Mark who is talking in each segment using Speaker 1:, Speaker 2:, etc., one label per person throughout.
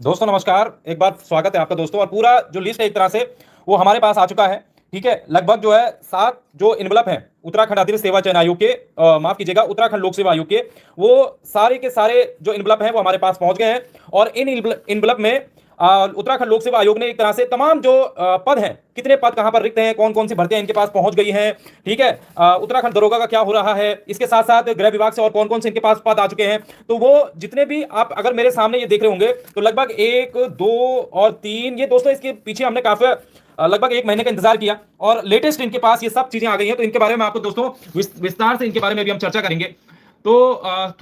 Speaker 1: दोस्तों नमस्कार। एक बार स्वागत है आपका दोस्तों। और पूरा जो लिस्ट है एक तरह से वो हमारे पास आ चुका है। ठीक है, लगभग जो है 7 जो इनवलप हैं उत्तराखंड अधीन सेवा चयन आयोग के, माफ कीजिएगा, उत्तराखंड लोक सेवा आयोग के, वो सारे के सारे जो इनवलप हैं वो हमारे पास पहुंच गए हैं। और इन इनवलप में उत्तराखंड लोक सेवा आयोग ने एक तरह से तमाम जो पद हैं, कितने पद कहां पर रिक्त हैं, कौन कौन सी भर्तियां इनके पास पहुंच गई हैं, ठीक है, उत्तराखंड दरोगा का क्या हो रहा है, इसके साथ साथ गृह विभाग से और कौन कौन से इनके पास पद आ चुके हैं। तो वो जितने भी आप अगर मेरे सामने ये देख रहे होंगे तो लगभग 1 2 और 3, ये दोस्तों इसके पीछे हमने काफी लगभग 1 महीने का इंतजार किया और लेटेस्ट इनके पास ये सब चीजें आ गई हैं। तो इनके बारे में आपको दोस्तों विस्तार से इनके बारे में भी हम चर्चा करेंगे। तो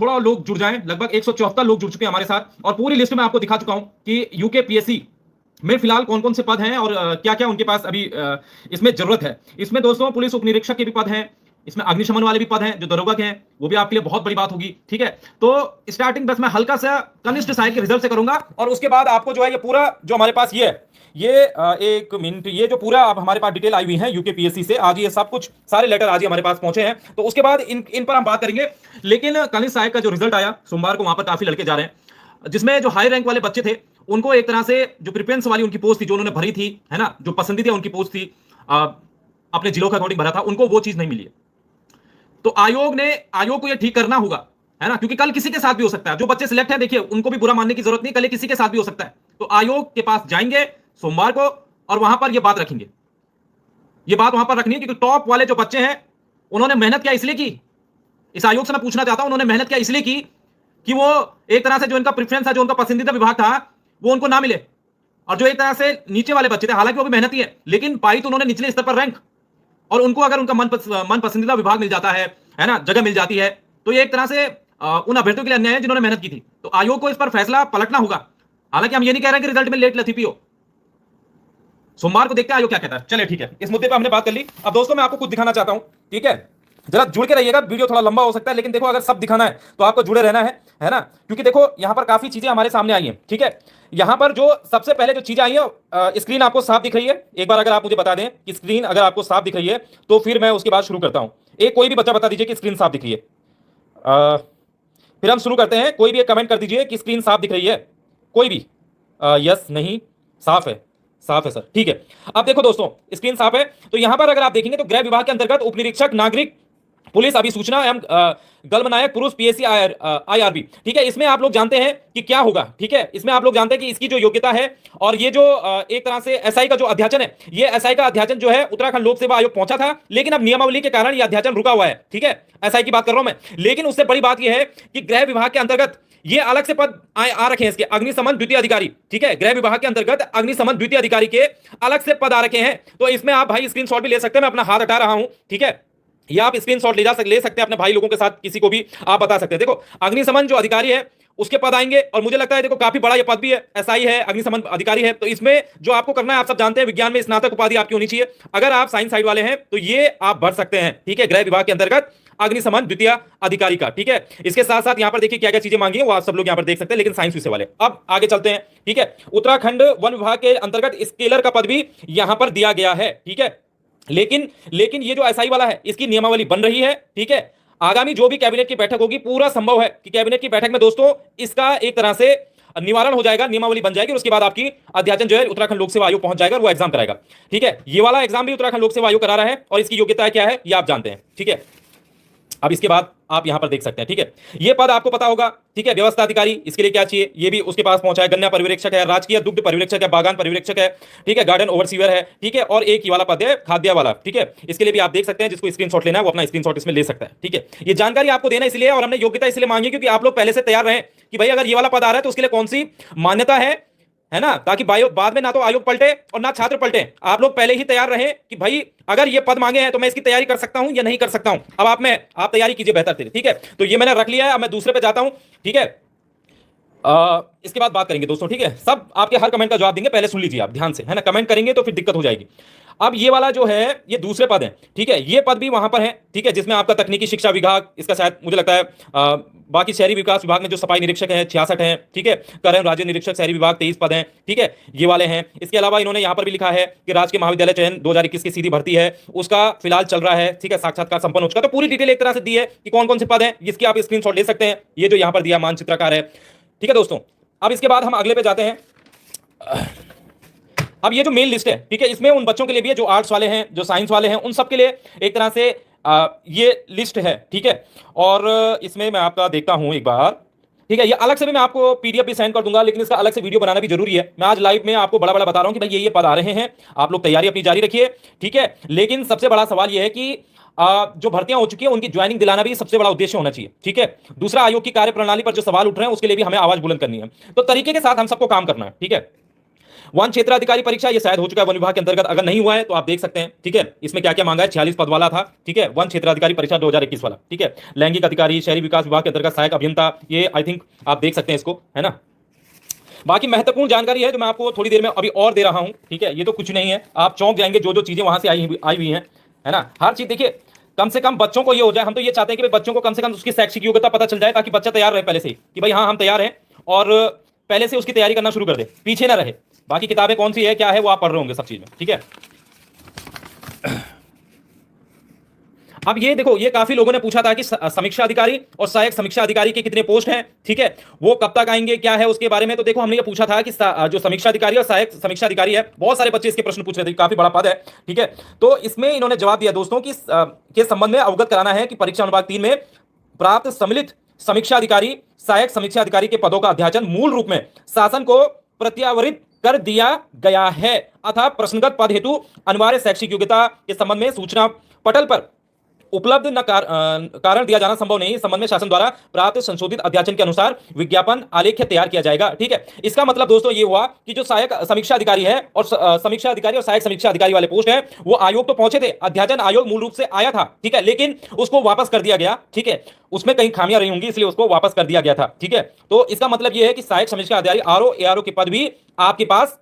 Speaker 1: थोड़ा लोग जुड़ जाएं। लगभग 174 लोग जुड़ चुके हैं हमारे साथ और पूरी लिस्ट में आपको दिखा चुका हूं कि यूके पीएससी में फिलहाल कौन कौन से पद हैं और क्या क्या उनके पास अभी इसमें जरूरत है। इसमें दोस्तों पुलिस उप निरीक्षक के भी पद हैं, इसमें अग्निशमन वाले भी पद हैं, जो दरोगा के हैं वो भी आपके लिए बहुत बड़ी बात होगी। ठीक है, तो स्टार्टिंग बस मैं हल्का सा कनिष्ठ सहायक के रिजल्ट से करूंगा और उसके बाद आपको जो है ये पूरा जो हमारे पास ये है, ये 1 मिनट, ये जो पूरा आप हमारे पास डिटेल आई हुई है यूके पीएससी से, आज ये सब कुछ सारे लेटर आज ही हमारे पास पहुंचे हैं। तो उसके बाद इन पर हम बात करेंगे। लेकिन कनिष्ठ सहायक का जो रिजल्ट आया सोमवार को, वहां पर काफी लड़के जा रहे हैं, जिसमें जो हाई रैंक वाले बच्चे थे उनको एक तरह से जो प्रिफरेंस वाली उनकी पोस्ट थी, जो उन्होंने भरी थी, है ना, जो पसंदीदा उनकी पोस्ट थी, अपने जिलों के अकॉर्डिंग भरा था, उनको वो चीज नहीं मिली है। तो आयोग को ये ठीक करना होगा, है ना, क्योंकि कल किसी के साथ भी हो सकता है। जो बच्चे सिलेक्ट हैं, देखिए, उनको भी बुरा मानने की जरूरत नहीं, कल किसी के साथ भी हो सकता है। तो आयोग के पास जाएंगे सोमवार को और वहां पर ये बात रखेंगे। ये बात वहां पर रखनी है क्योंकि टॉप वाले जो बच्चे हैं उन्होंने मेहनत क्या इसलिए की, इस आयोग से मैं पूछना चाहता हूं, उन्होंने मेहनत क्या इसलिए की कि वो एक तरह से जो इनका प्रेफरेंस था, जो उनका पसंदीदा विभाग था, वो उनको ना मिले। और जो एक तरह से नीचे वाले बच्चे थे, हालांकि वो भी मेहनती है, लेकिन पाई तो उन्होंने निचले स्तर पर रैंक, और उनको अगर उनका मन पसंदीदा विभाग मिल जाता है ना, जगह मिल जाती है, तो ये एक तरह से उन अभ्यर्थियों के लिए अन्याय है जिन्होंने मेहनत की थी। तो आयोग को इस पर फैसला पलटना होगा। हालांकि हम ये नहीं कह रहे कि रिजल्ट में लेट लतीफी हो, सोमवार को देखते हैं आयोग क्या कहता है। चलिए ठीक है, इस मुद्दे पे हमने बात कर ली। अब दोस्तों मैं आपको कुछ दिखाना चाहता हूं, ठीक है, जरा जुड़ के रहिएगा। वीडियो थोड़ा लंबा हो सकता है, लेकिन देखो अगर सब दिखाना है तो आपको जुड़े रहना है ना, क्योंकि देखो यहां पर काफी चीजें हमारे सामने आई हैं। ठीक है, यहां पर जो सबसे पहले जो चीजें आई है, स्क्रीन आपको साफ दिख रही है? एक बार अगर आप मुझे बता दें कि स्क्रीन अगर आपको साफ दिख रही है तो फिर मैं उसके बाद शुरू करता हूं। एक कोई भी बच्चा बता दीजिए कि स्क्रीन साफ दिख रही है। फिर हम शुरू करते हैं। कोई भी एक कमेंट कर दीजिए कि स्क्रीन साफ दिख रही है, कोई भी। यस, नहीं, साफ है, साफ है सर, ठीक है। अब देखो दोस्तों, स्क्रीन साफ है। तो यहां पर अगर आप देखेंगे तो गृह विभाग के अंतर्गत उप निरीक्षक नागरिक पुलिस अभिसूचना एवं गल्मनायक पुरुष पीएससी आईआरबी, ठीक है, इसमें आप लोग जानते हैं कि क्या होगा। ठीक है, इसमें आप लोग जानते हैं कि इसकी जो योग्यता है और ये जो एक तरह से एसआई का जो अध्याचन है, ये एसआई का अध्याचन जो है उत्तराखंड लोक सेवा आयोग पहुंचा था, लेकिन अब नियमावली के कारण ये अध्याचन रुका हुआ है। ठीक है, एसआई की बात कर रहा हूं मैं। लेकिन उससे बड़ी बात यह है कि गृह विभाग के अंतर्गत ये अलग से पद आ रखे हैं इसके, अग्निशमन द्वितीय अधिकारी। ठीक है, गृह विभाग के अंतर्गत अग्निशमन द्वितीय अधिकारी के अलग से पद आ रखे हैं। तो इसमें आप भाई स्क्रीनशॉट भी ले सकते हैं, मैं अपना हाथ हटा रहा हूं, ठीक है, ये आप स्क्रीनशॉट ले सकते हैं अपने भाई लोगों के साथ, किसी को भी आप बता सकते हैं। देखो अग्निशमन जो अधिकारी है उसके पद आएंगे और मुझे लगता है देखो काफी बड़ा ये पद भी है, एसआई है, अग्निशमन अधिकारी है। तो इसमें जो आपको करना है, आप सब जानते हैं, विज्ञान में स्नातक उपाधि आपकी होनी चाहिए। अगर आप साइंस साइड वाले हैं तो ये आप भर सकते हैं। ठीक है, गृह विभाग के अंतर्गत अग्निशमन द्वितीय अधिकारी का। ठीक है, इसके साथ साथ यहां पर देखिए क्या क्या चीजें मांगी है वो आप सब लोग यहां पर देख सकते हैं, लेकिन साइंस विषय वाले। अब आगे चलते हैं। ठीक है, उत्तराखंड वन विभाग के अंतर्गत स्केलर का पद भी यहां पर दिया गया है। ठीक है, लेकिन ये जो एसआई वाला है इसकी नियमावली बन रही है। ठीक है, आगामी जो भी कैबिनेट की बैठक होगी, पूरा संभव है कि कैबिनेट की बैठक में दोस्तों इसका एक तरह से निवारण हो जाएगा, नियमावली बन जाएगी और उसके बाद आपकी अध्याचन जो है उत्तराखंड लोक सेवा आयोग पहुंच जाएगा और वो एग्जाम कराएगा। ठीक है, ये वाला एग्जाम भी उत्तराखंड लोक सेवा आयोग करा रहा है और इसकी योग्यता क्या है ये आप जानते हैं। ठीक है, अब इसके बाद आप यहां पर देख सकते हैं। ठीक है, ये पद आपको पता होगा। ठीक है, व्यवस्था अधिकारी, इसके लिए क्या चाहिए ये भी उसके पास पहुंचा है। गन्ना पर्यवेक्षक है, राजकीय दुग्ध पर्यवेक्षक है, बागान पर्यवेक्षक है, ठीक है, गार्डन ओवरसीवर है। ठीक है, और एक ही वाला पद है खाद्य वाला। ठीक है, इसके लिए भी आप देख सकते हैं, जिसको स्क्रीनशॉट लेना है वो अपना स्क्रीनशॉट इसमें ले सकता है। ठीक है, ये जानकारी आपको देना इसलिए और हमने योग्यता इसलिए मांगी क्योंकि आप लोग पहले से तैयार रहे कि भाई अगर ये वाला पद आ रहा है तो उसके लिए कौन सी मान्यता है ना, ताकि बाद में ना तो आयोग पलटे और ना छात्र पलटे। आप लोग पहले ही तैयार रहे कि भाई अगर ये पद मांगे हैं तो मैं इसकी तैयारी कर सकता हूं या नहीं कर सकता हूं। अब आप तैयारी कीजिए बेहतर से। ठीक है, तो ये मैंने रख लिया है, अब मैं दूसरे पे जाता हूं। ठीक है, इसके बाद बात करेंगे दोस्तों। ठीक है, सब आपके हर कमेंट का जवाब देंगे, पहले सुन लीजिए आप ध्यान से, है ना, कमेंट करेंगे तो फिर दिक्कत हो जाएगी। अब ये वाला जो है ये दूसरे पद है। ठीक है, ये पद भी वहां पर है। ठीक है, जिसमें आपका तकनीकी शिक्षा विभाग, इसका शायद मुझे लगता है बाकी शहरी विकास विभाग में जो सफाई निरीक्षक है 66 हैं। ठीक है, कर एवं राज्य निरीक्षक शहरी विभाग 23 पद हैं। ठीक है, ये वाले हैं। इसके अलावा इन्होंने यहां पर भी लिखा है कि राजकीय महाविद्यालय चयन 2021 की सीधी भर्ती है, उसका फिलहाल चल रहा है। ठीक है, साक्षात्कार संपन्न हो चुका। तो पूरी डिटेल एक तरह से दी है कि कौन कौन से पद हैं, जिसकी आप स्क्रीनशॉट ले सकते हैं। ये जो यहां पर दिया मानचित्रकार है। ठीक है दोस्तों, अब इसके बाद हम अगले पे जाते हैं। अब ये जो मेन लिस्ट है, ठीक है, इसमें उन बच्चों के लिए भी है जो आर्ट्स वाले हैं, जो साइंस वाले हैं, उन सब के लिए एक तरह से ये लिस्ट है, ठीक है। और इसमें मैं आपका देखता हूं एक बार, ठीक है। ये अलग से भी मैं आपको पीडीएफ भी सेंड कर दूंगा, लेकिन इसका अलग से वीडियो बनाना भी जरूरी है। मैं आज लाइव में आपको बड़ा बड़ा बता रहा हूं कि भाई ये पद आ रहे हैं, आप लोग तैयारी अपनी जारी रखिए, ठीक है। लेकिन सबसे बड़ा सवाल ये है कि जो भर्तियां हो चुकी है उनकी ज्वाइनिंग दिलाना भी सबसे बड़ा उद्देश्य होना चाहिए, ठीक है। दूसरा, आयोग की कार्यप्रणाली पर जो सवाल उठ रहे हैं उसके लिए भी हमें आवाज बुलंद करनी है। तो तरीके के साथ हम सबको काम करना है, ठीक है। वन क्षेत्राधिकारी परीक्षा ये शायद हो चुका है वन विभाग के अंतर्गत, अगर नहीं हुआ है तो आप देख सकते हैं, ठीक है। इसमें क्या क्या मांगा है, 46 पद वाला था, ठीक है, वन क्षेत्राधिकारी परीक्षा 2021 वाला, ठीक है। लैंगिक अधिकारी, शहरी विकास विभाग के अंतर्गत सहायक अभियंता, ये आई थिंक आप देख सकते हैं इसको, है ना। बाकी महत्वपूर्ण जानकारी है जो मैं आपको थोड़ी देर में अभी और दे रहा हूं, ठीक है। ये तो कुछ नहीं है, आप चौंक जाएंगे जो जो चीजें वहां से आई हुई हैं, है ना। हर चीज देखिए, कम से कम बच्चों को ये हो जाए, हम तो ये चाहते हैं कि भाई बच्चों को कम से कम उसकी शैक्षिक योग्यता पता चल जाए, ताकि बच्चा तैयार रहे पहले से ही कि भाई हाँ हम तैयार हैं, और पहले से उसकी तैयारी करना शुरू कर दे, पीछे ना रहे। बाकी किताबें कौन सी है क्या है वो आप पढ़ रहे होंगे सब चीज में, ठीक है। अब ये देखो, ये काफी लोगों ने पूछा था कि समीक्षा अधिकारी और सहायक समीक्षा अधिकारी के कितने पोस्ट हैं, ठीक है, वो कब तक आएंगे, क्या है उसके बारे में। तो देखो, हमने ये पूछा था कि जो समीक्षा अधिकारी और सहायक समीक्षा अधिकारी है, बहुत सारे बच्चे इसके प्रश्न पूछ रहे थे, काफी बड़ा पद है, ठीक है। तो इसमें इन्होंने जवाब दिया दोस्तों कि के संबंध में अवगत कराना है कि परीक्षा अनुभाग 3 में प्राप्त सम्मिलित समीक्षा अधिकारी, सहायक समीक्षा अधिकारी के पदों का अध्याचन मूल रूप में शासन को प्रत्यावर्तित कर दिया गया है, अतः प्रश्नगत पद हेतु अनिवार्य शैक्षिक योग्यता के संबंध में सूचना पटल पर उपलब्ध न कारण दिया जाना संभव नहीं। इस संबंध में शासन द्वारा प्राप्त संशोधित अध्याचन के अनुसार विज्ञापन आलेख तैयार किया जाएगा, ठीक है। इसका मतलब दोस्तों ये हुआ कि जो सहायक समीक्षा अधिकारी है और समीक्षा अधिकारी और सहायक समीक्षा अधिकारी वाले पोस्ट है, वो आयोग तो पहुंचे थे, अध्याचन आयोग मूल रूप से आया था, ठीक है, लेकिन उसको वापस कर दिया गया, ठीक है। उसमें कहीं खामियां रही होंगी, इसलिए उसको वापस कर दिया गया था, ठीक है। तो इसका मतलब ये है कि सहायक समीक्षा अधिकारी आरओ एआरओ के पद भी आपके पास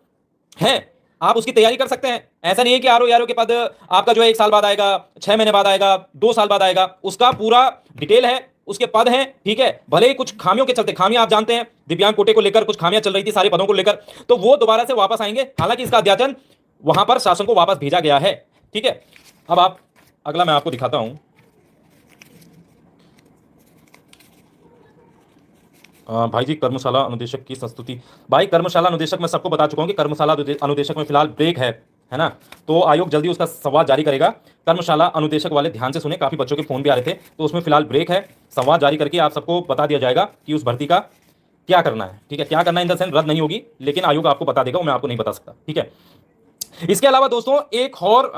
Speaker 1: हैं, आप उसकी तैयारी कर सकते हैं। ऐसा नहीं है कि आरओ यारो के पद आपका जो है 1 साल बाद आएगा, 6 महीने बाद आएगा, 2 साल बाद आएगा, उसका पूरा डिटेल है, उसके पद हैं, ठीक है। भले ही कुछ खामियों के चलते, खामियां आप जानते हैं, दिव्यांग कोटे को लेकर कुछ खामियां चल रही थी सारे पदों को लेकर, तो वो दोबारा से वापस आएंगे। हालांकि इसका अध्याचन वहां पर शासन को वापस भेजा गया है, ठीक है। अब आप अगला मैं आपको दिखाता हूं। भाई जी, कर्मशाला अनुदेशक की संस्तुति। भाई कर्मशाला अनुदेशक मैं सबको बता चुका हूं कि कर्मशाला अनुदेशक में फिलहाल ब्रेक है ना। तो आयोग जल्दी उसका संवाद जारी करेगा। कर्मशाला अनुदेशक वाले ध्यान से सुने, काफी बच्चों के फोन भी आ रहे थे, तो उसमें फिलहाल ब्रेक है। संवाद जारी करके आप सबको बता दिया जाएगा कि उस भर्ती का क्या करना है, ठीक है। क्या करना है इन द सेंस रद्द नहीं होगी, लेकिन आयोग आपको बता देगा, वो मैं आपको नहीं बता सकता, ठीक है। इसके अलावा दोस्तों एक और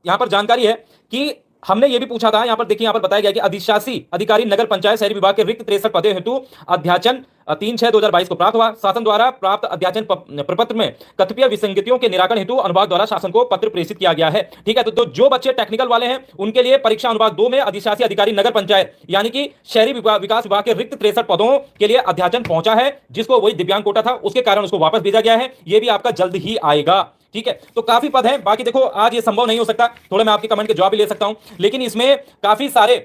Speaker 1: यहां पर जानकारी है कि हमने ये भी पूछा था, यहां पर देखिए, यहां पर बताया गया कि अधिशासी अधिकारी नगर पंचायत शहरी विभाग के रिक्त 63 पदों हेतु अध्याचन 3/6/2022 को प्राप्त हुआ। शासन द्वारा प्राप्त अध्याचन प्रपत्र में कतिपय विसंगतियों के निराकरण हेतु अनुभाग द्वारा शासन को पत्र प्रेषित किया गया है, ठीक है। तो जो बच्चे टेक्निकल वाले हैं उनके लिए परीक्षा अनुभाग 2 में अधिशासी अधिकारी नगर पंचायत यानी कि शहरी विकास विभाग के रिक्त 63 पदों के लिए अध्याचन पहुंचा है, जिसको वही दिव्यांग कोटा था, उसके कारण उसको वापस भेजा गया है। यह भी आपका जल्द ही आएगा, ठीक है। तो काफी पद हैं। बाकी देखो, आज ये संभव नहीं हो सकता, थोड़े मैं आपके कमेंट के जवाब भी ले सकता हूं, लेकिन इसमें काफी सारे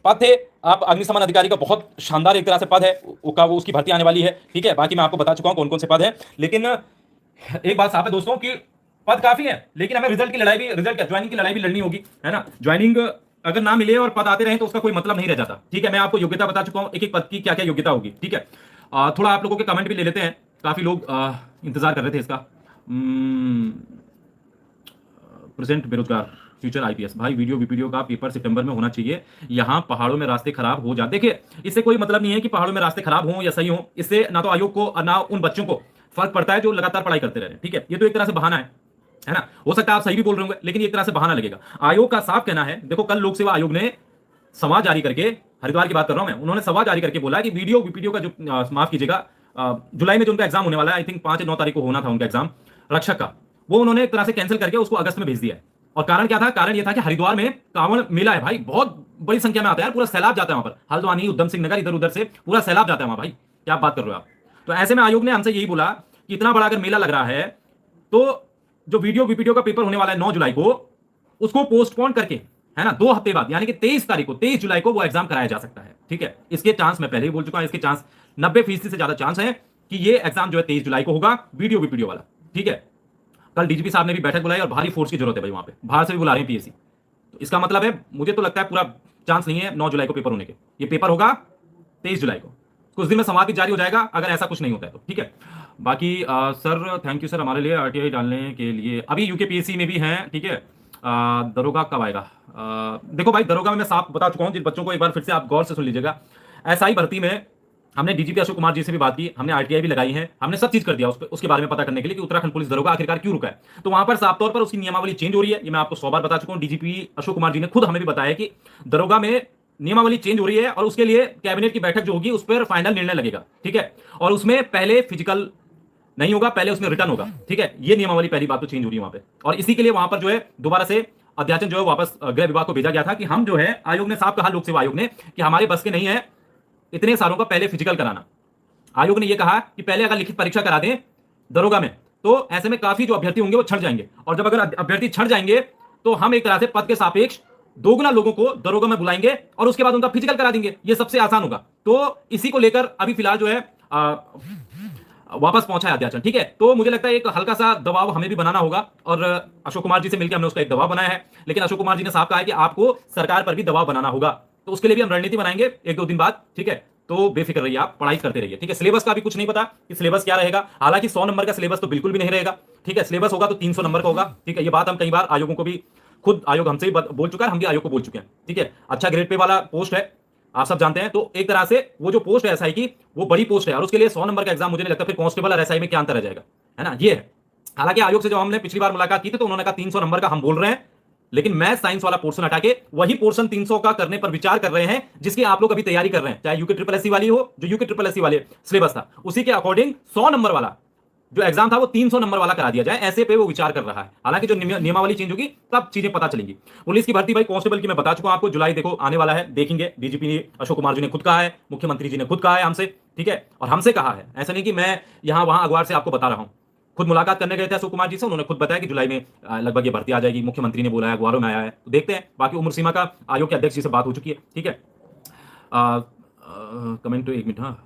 Speaker 1: पद थे। आप अग्निशमन अधिकारी का बहुत शानदार एक तरह से पद है, वो उसकी भर्ती आने वाली है, ठीक है। बाकी मैं आपको बता चुका हूं कौन कौन से पद हैं, लेकिन एक बात साफ है दोस्तों कि पद काफी है, लेकिन हमें रिजल्ट क्या ज्वाइनिंग की लड़ाई भी लड़नी होगी, है ना। ज्वाइनिंग अगर ना मिले और पद आते रहे तो उसका कोई मतलब नहीं रह जाता, ठीक है। मैं आपको योग्यता बता चुका हूं, एक एक पद की क्या क्या योग्यता होगी, ठीक है। थोड़ा आप लोगों के कमेंट भी ले लेते हैं, काफी लोग इंतजार कर रहे थे इसका। प्रेजेंट बेरोजगार फ्यूचर आईपीएस। भाई वीडियो का पेपर सितंबर में होना चाहिए। यहाँ पहाड़ों में रास्ते खराब हो जाते, देखिए इससे कोई मतलब नहीं है कि पहाड़ों में रास्ते खराब हों या सही हों, इससे ना तो आयोग को ना उन बच्चों को फर्क पड़ता है जो लगातार पढ़ाई करते रहे, ठीक है। ये तो एक तरह से बहाना है ना। हो सकता है आप सही भी बोल रहे होंगे, लेकिन एक तरह से बहाना लगेगा। आयोग का साफ कहना है, देखो कल लोक सेवा आयोग ने संवाद जारी करके, हरिद्वार की बात कर रहा हूं मैं, उन्होंने संवाद जारी करके बोला कि वीडियो का जो माफ कीजिएगा, जुलाई में जो उनका एग्जाम होने वाला है, आई थिंक 5 या 9 तारीख को होना था उनका एग्जाम रक्षक का, वो उन्होंने एक तरह से कैंसिल करके उसको अगस्त में भेज दिया है। और कारण क्या था? कारण यह था कि हरिद्वार में कांवड़ मेला है भाई, बहुत बड़ी संख्या में आता है, पूरा सैलाब जाता है वहां पर, हल्द्वानी, उधम सिंह नगर, इधर उधर से पूरा सैलाब जाता है वहां भाई। क्या बात कर रहे हो आप? तो ऐसे में आयोग ने हमसे यही बोला कि इतना बड़ा अगर मेला लग रहा है तो जो वीडियो का पेपर होने वाला है 9 जुलाई को, उसको पोस्टपोन करके, है ना, 2 हफ्ते बाद यानी कि 23 तारीख को, 23 जुलाई को वो एग्जाम कराया जा सकता है, ठीक है। इसके चांस मैं पहले ही बोल चुका हूं, इसके चांस 90% से ज्यादा चांस है कि ये एग्जाम जो है 23 जुलाई को होगा, वीडियो वाला, ठीक है। कल डीजीपी साहब ने भी बैठक बुलाई और भारी फोर्स की जरूरत है भाई वहां पे, बाहर से भी बुला रहे हैं पीएससी। तो इसका मतलब है, मुझे तो लगता है पूरा चांस नहीं है 9 जुलाई को पेपर होने के। ये पेपर होगा 23 जुलाई को, कुछ दिन में समाप्ति जारी हो जाएगा अगर ऐसा कुछ नहीं होता है तो, ठीक है। बाकी सर थैंक यू सर हमारे लिए आरटीआई डालने के लिए। अभी यूकेपीएससी में भी हैं, ठीक है। दरोगा कब आएगा? देखो भाई, दरोगा में मैं साफ बता चुका हूं, जिन बच्चों को एक बार फिर से आप गौर से सुन लीजिएगा। एसआई भर्ती में हमने डीजीपी अशोक कुमार जी से भी बात की, हमने आरटीआई भी लगाई है, हमने सब चीज कर दिया उसके बारे में पता करने के लिए कि उत्तराखंड पुलिस दरोगा आखिरकार क्यों रुका है। तो वहां पर साफ तौर पर उसकी नियमावली चेंज हो रही है, ये मैं आपको 100 बार बता चुका हूं। डीजीपी अशोक कुमार जी ने खुद हमें भी बताया कि दरोगा में नियमावली चेंज हो रही है और उसके लिए कैबिनेट की बैठक जो होगी उस पर फाइनल निर्णय लगेगा, ठीक है। और उसमें पहले फिजिकल नहीं होगा, पहले उसमें रिटर्न होगा, ठीक है। ये नियमावली पहली बात तो चेंज हो रही है वहां पे, और इसी के लिए वहां पर जो है दोबारा से अध्याचन जो है वापस गृह विभाग को भेजा गया था कि हम जो है, आयोग ने साफ कहा, लोक सेवा आयोग ने, कि हमारे बस के नहीं है इतने सालों का पहले फिजिकल कराना। आयोग ने यह कहा कि पहले अगर लिखित परीक्षा करा दें दरोगा में तो ऐसे में काफी जो अभ्यर्थी होंगे वो छट जाएंगे, और जब अगर अभ्यर्थी छट जाएंगे तो हम एक तरह से पद के सापेक्ष दोगुना लोगों को दरोगा में बुलाएंगे और उसके बाद उनका फिजिकल करा देंगे, ये सबसे आसान होगा। तो इसी को लेकर अभी फिलहाल जो है वापस पहुंचा है अध्याचन, ठीक है। तो मुझे लगता है एक हल्का सा दबाव हमें भी बनाना होगा, और अशोक कुमार जी से मिलकर हमने उसका एक दबाव बनाया है, लेकिन अशोक कुमार जी ने साफ कहा है कि आपको सरकार पर भी दबाव बनाना होगा, तो उसके लिए भी हम रणनीति बनाएंगे 1-2 दिन बाद, ठीक है। तो बेफिक्र रहिए, आप पढ़ाई करते रहिए, ठीक है। सिलेबस का भी कुछ नहीं पता कि सिलेबस क्या रहेगा, हालांकि 100 नंबर का सिलेबस तो बिल्कुल भी नहीं रहेगा, ठीक है। सिलेबस होगा तो 300 नंबर का होगा, ठीक है। ये बात हम कई बार आयोगों को भी, खुद आयोग हमसे ही बोल चुका है, हम भी आयोग को बोल चुके हैं, ठीक है। अच्छा ग्रेड पे वाला पोस्ट है, आप सब जानते हैं। तो एक तरह से वो जो पोस्ट है एसआई की, वो बड़ी पोस्ट है, और उसके लिए 100 नंबर का एग्जाम मुझे नहीं लगता फिर कांस्टेबल और एसआई में क्या अंतर रह जाएगा, है ना। ये है। हालांकि आयोग से जब हमने पिछली बार मुलाकात की थी तो उन्होंने कहा 300 नंबर का हम बोल रहे हैं, लेकिन मैं साइंस वाला पोर्शन हटा के वही पोर्शन 300 का करने पर विचार कर रहे हैं जिसकी आप लोग अभी तैयारी कर रहे हैं, चाहे यूके ट्रिपल एससी वाली हो, जो यूके ट्रिपल एससी वाले सिलेबस था उसी के अकॉर्डिंग 100 नंबर वाला जो एग्जाम था वो 300 नंबर वाला करा दिया जाए, ऐसे पे वो विचार कर रहा है। हालांकि जो नियमावली चेंज होगी तब चीजें पता चलेंगी। पुलिस की भर्ती भाई कांस्टेबल की मैं बता चुका हूं आपको, जुलाई देखो आने वाला है, देखेंगे। डीजीपी अशोक कुमार जी ने खुद कहा है, मुख्यमंत्री जी ने खुद कहा है हमसे, ठीक है। और हमसे कहा है, ऐसा नहीं कि मैं यहां वहां अखबार से आपको बता रहा हूं। खुद मुलाकात करने गए थे अशोक कुमार जी से, उन्होंने खुद बताया कि जुलाई में लगभग ये भर्ती आ जाएगी, मुख्यमंत्री ने बोला है, अखबारों में आया है, तो देखते हैं। बाकी उम्र सीमा का आयोग के अध्यक्ष जी से बात हो चुकी है, ठीक है। कमेंट तो 1 मिनट, हाँ।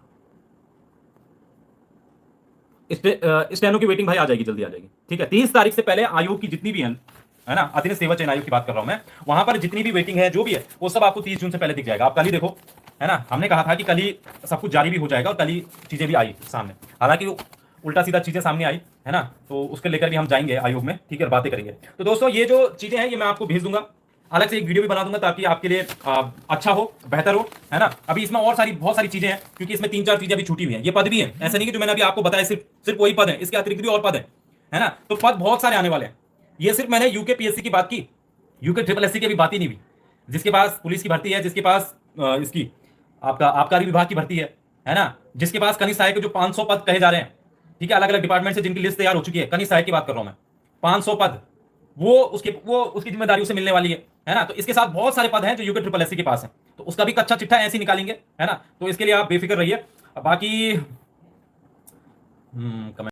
Speaker 1: स्टेनो की वेटिंग भाई आ जाएगी, जल्दी आ जाएगी, ठीक है। 30 तारीख से पहले आयोग की जितनी भी है ना, अधीनस्थ सेवा चयन आयोग की बात कर रहा हूं मैं, वहां पर जितनी भी वेटिंग है जो भी है वो सब आपको 30 जून से पहले दिख जाएगा। आप कल ही देखो, है ना। हमने कहा था कि कल ही सब कुछ जारी भी हो जाएगा और कल ही चीजें भी आई सामने, हालांकि उल्टा सीधा चीजें सामने आई, है ना। तो उसके लेकर भी हम जाएंगे आयोग में, ठीक है, बातें करेंगे। तो दोस्तों ये जो चीजें हैं ये मैं आपको भेज दूंगा, अलग से एक वीडियो भी बना दूंगा ताकि आपके लिए अच्छा हो, बेहतर हो, है ना। अभी इसमें और बहुत सारी चीजें हैं, क्योंकि इसमें 3-4 चीजें अभी छूटी हुई हैं। ये पद भी है, ऐसा नहीं कि जो मैंने अभी आपको बताया सिर्फ वही पद है, इसके अतिरिक्त भी और पद है ना। तो पद बहुत सारे आने वाले हैं। ये सिर्फ मैंने यूके पीएससी की बात की, यूके ट्रिपल एससी की अभी बात ही नहीं हुई। जिसके पास पुलिस की भर्ती है, जिसके पास इसकी आपका आबकारी विभाग की भर्ती है ना, जिसके पास कनिष्ठ सहायक के जो 500 पद कहे जा रहे हैं, ठीक है, अलग अलग डिपार्टमेंट से जिनकी लिस्ट तैयार हो चुकी है, कनिष्ठ सहायक की बात कर रहा हूं मैं, 500 पद वो उसकी जिम्मेदारियों से मिलने वाली है ना। तो इसके साथ बहुत सारे पद हैं जो यूके ट्रिपल एससी के पास है, तो उसका भी कच्चा चिट्ठा ऐसे निकालेंगे, है ना। तो इसके लिए आप बेफिक्र रहिए। बाकी कमेंट